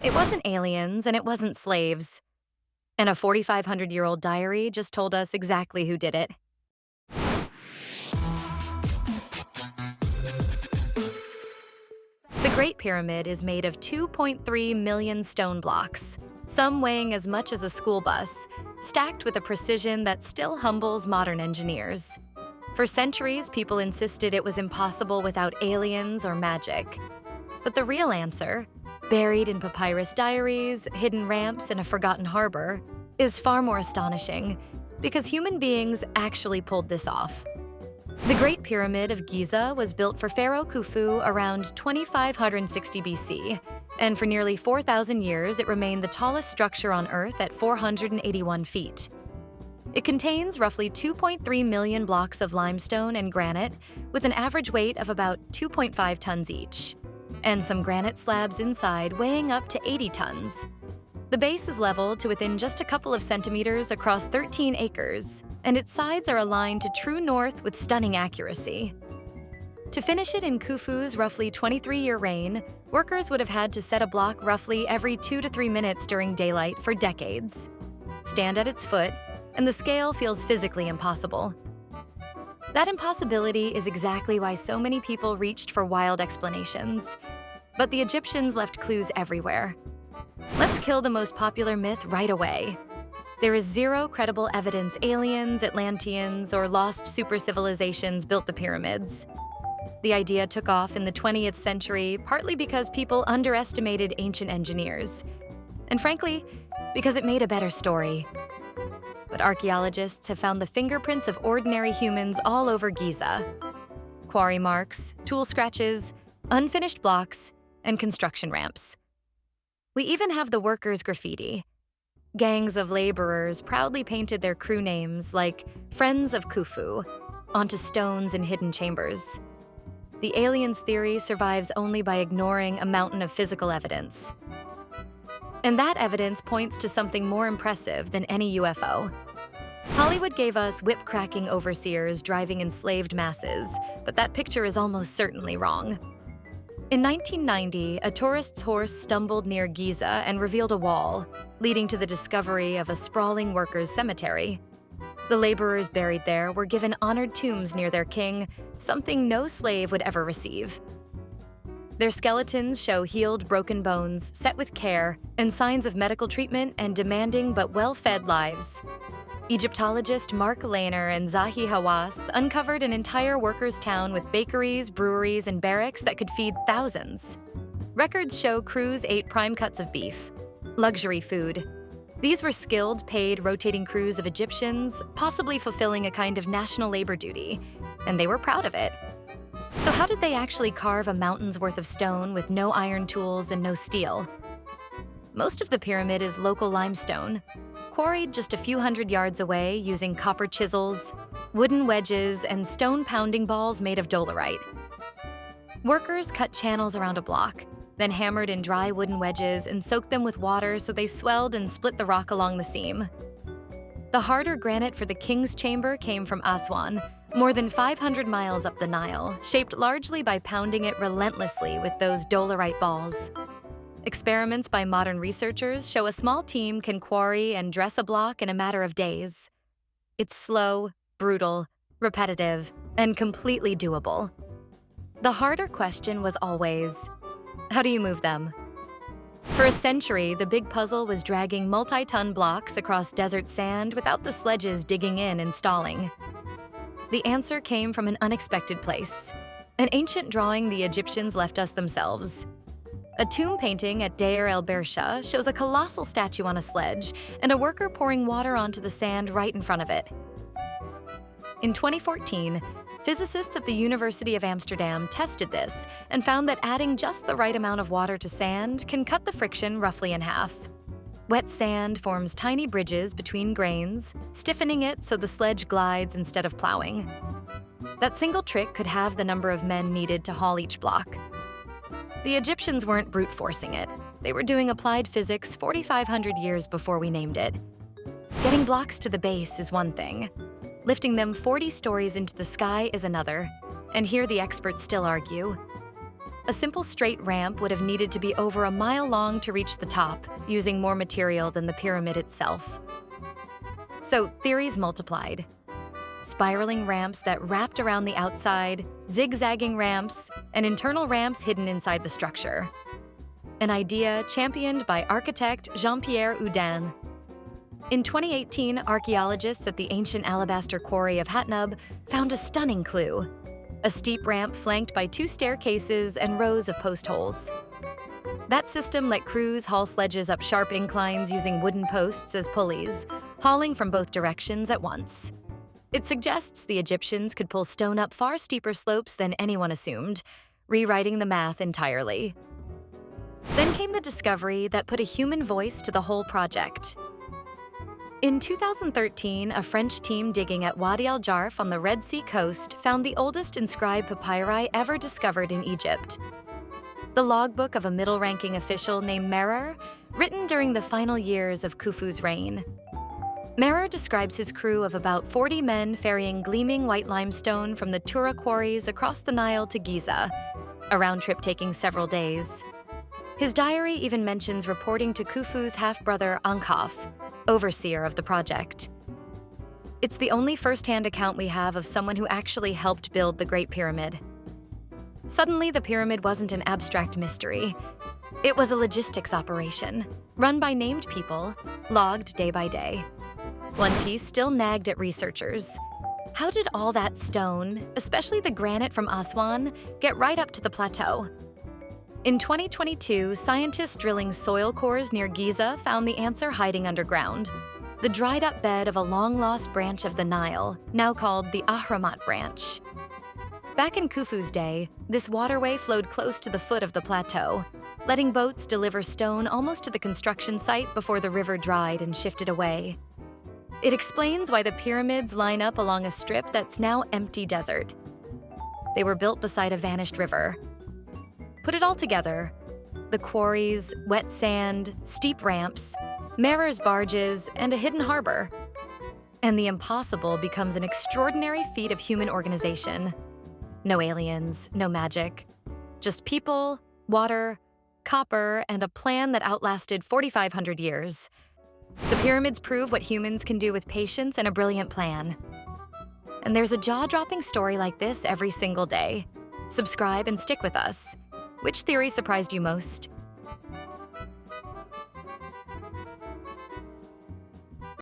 It wasn't aliens and it wasn't slaves. And a 4,500-year-old diary just told us exactly who did it. The Great Pyramid is made of 2.3 million stone blocks, some weighing as much as a school bus, stacked with a precision that still humbles modern engineers. For centuries, people insisted it was impossible without aliens or magic. But the real answer, buried in papyrus diaries, hidden ramps, and a forgotten harbor, is far more astonishing, because human beings actually pulled this off. The Great Pyramid of Giza was built for Pharaoh Khufu around 2560 BC, and for nearly 4,000 years it remained the tallest structure on Earth at 481 feet. It contains roughly 2.3 million blocks of limestone and granite, with an average weight of about 2.5 tons each, and some granite slabs inside weighing up to 80 tons. The base is leveled to within just a couple of centimeters across 13 acres, and its sides are aligned to true north with stunning accuracy. To finish it in Khufu's roughly 23-year reign, workers would have had to set a block roughly every 2 to 3 minutes during daylight for decades. Stand at its foot, and the scale feels physically impossible. That impossibility is exactly why so many people reached for wild explanations. But the Egyptians left clues everywhere. Let's kill the most popular myth right away. There is zero credible evidence aliens, Atlanteans, or lost super civilizations built the pyramids. The idea took off in the 20th century partly because people underestimated ancient engineers, and frankly, because it made a better story. But archaeologists have found the fingerprints of ordinary humans all over Giza. Quarry marks, tool scratches, unfinished blocks, and construction ramps. We even have the workers' graffiti. Gangs of laborers proudly painted their crew names, like Friends of Khufu, onto stones in hidden chambers. The aliens theory survives only by ignoring a mountain of physical evidence. And that evidence points to something more impressive than any UFO. Hollywood gave us whip-cracking overseers driving enslaved masses, but that picture is almost certainly wrong. In 1990, a tourist's horse stumbled near Giza and revealed a wall, leading to the discovery of a sprawling workers' cemetery. The laborers buried there were given honored tombs near their king, something no slave would ever receive. Their skeletons show healed broken bones, set with care, and signs of medical treatment and demanding but well-fed lives. Egyptologist Mark Lehner and Zahi Hawass uncovered an entire workers' town with bakeries, breweries, and barracks that could feed thousands. Records show crews ate prime cuts of beef, luxury food. These were skilled, paid, rotating crews of Egyptians, possibly fulfilling a kind of national labor duty, and they were proud of it. So how did they actually carve a mountain's worth of stone with no iron tools and no steel? Most of the pyramid is local limestone, quarried just a few hundred yards away using copper chisels, wooden wedges, and stone pounding balls made of dolerite. Workers cut channels around a block, then hammered in dry wooden wedges and soaked them with water so they swelled and split the rock along the seam. The harder granite for the king's chamber came from Aswan, more than 500 miles up the Nile, shaped largely by pounding it relentlessly with those dolerite balls. Experiments by modern researchers show a small team can quarry and dress a block in a matter of days. It's slow, brutal, repetitive, and completely doable. The harder question was always, how do you move them? For a century, the big puzzle was dragging multi-ton blocks across desert sand without the sledges digging in and stalling. The answer came from an unexpected place, an ancient drawing the Egyptians left us themselves. A tomb painting at Deir el-Bersha shows a colossal statue on a sledge and a worker pouring water onto the sand right in front of it. In 2014, physicists at the University of Amsterdam tested this and found that adding just the right amount of water to sand can cut the friction roughly in half. Wet sand forms tiny bridges between grains, stiffening it so the sledge glides instead of plowing. That single trick could halve the number of men needed to haul each block. The Egyptians weren't brute forcing it. They were doing applied physics 4,500 years before we named it. Getting blocks to the base is one thing. Lifting them 40 stories into the sky is another. And here the experts still argue. A simple straight ramp would have needed to be over a mile long to reach the top, using more material than the pyramid itself. So theories multiplied. Spiraling ramps that wrapped around the outside, zigzagging ramps, and internal ramps hidden inside the structure. An idea championed by architect Jean-Pierre Houdin. In 2018, archaeologists at the ancient alabaster quarry of Hatnub found a stunning clue: a steep ramp flanked by 2 staircases and rows of post holes. That system let crews haul sledges up sharp inclines using wooden posts as pulleys, hauling from both directions at once. It suggests the Egyptians could pull stone up far steeper slopes than anyone assumed, rewriting the math entirely. Then came the discovery that put a human voice to the whole project. In 2013, a French team digging at Wadi al-Jarf on the Red Sea coast found the oldest inscribed papyri ever discovered in Egypt. The logbook of a middle-ranking official named Merer, written during the final years of Khufu's reign. Merer describes his crew of about 40 men ferrying gleaming white limestone from the Tura quarries across the Nile to Giza, a round trip taking several days. His diary even mentions reporting to Khufu's half-brother Ankaf, overseer of the project. It's the only first-hand account we have of someone who actually helped build the Great Pyramid. Suddenly, the pyramid wasn't an abstract mystery. It was a logistics operation, run by named people, logged day by day. One piece still nagged at researchers. How did all that stone, especially the granite from Aswan, get right up to the plateau? In 2022, scientists drilling soil cores near Giza found the answer hiding underground: the dried-up bed of a long-lost branch of the Nile, now called the Ahramat branch. Back in Khufu's day, this waterway flowed close to the foot of the plateau, letting boats deliver stone almost to the construction site before the river dried and shifted away. It explains why the pyramids line up along a strip that's now empty desert. They were built beside a vanished river. Put it all together: the quarries, wet sand, steep ramps, Merer's barges, and a hidden harbor. And the impossible becomes an extraordinary feat of human organization. No aliens, no magic. Just people, water, copper, and a plan that outlasted 4,500 years. The pyramids prove what humans can do with patience and a brilliant plan. And there's a jaw-dropping story like this every single day. Subscribe and stick with us. Which theory surprised you most?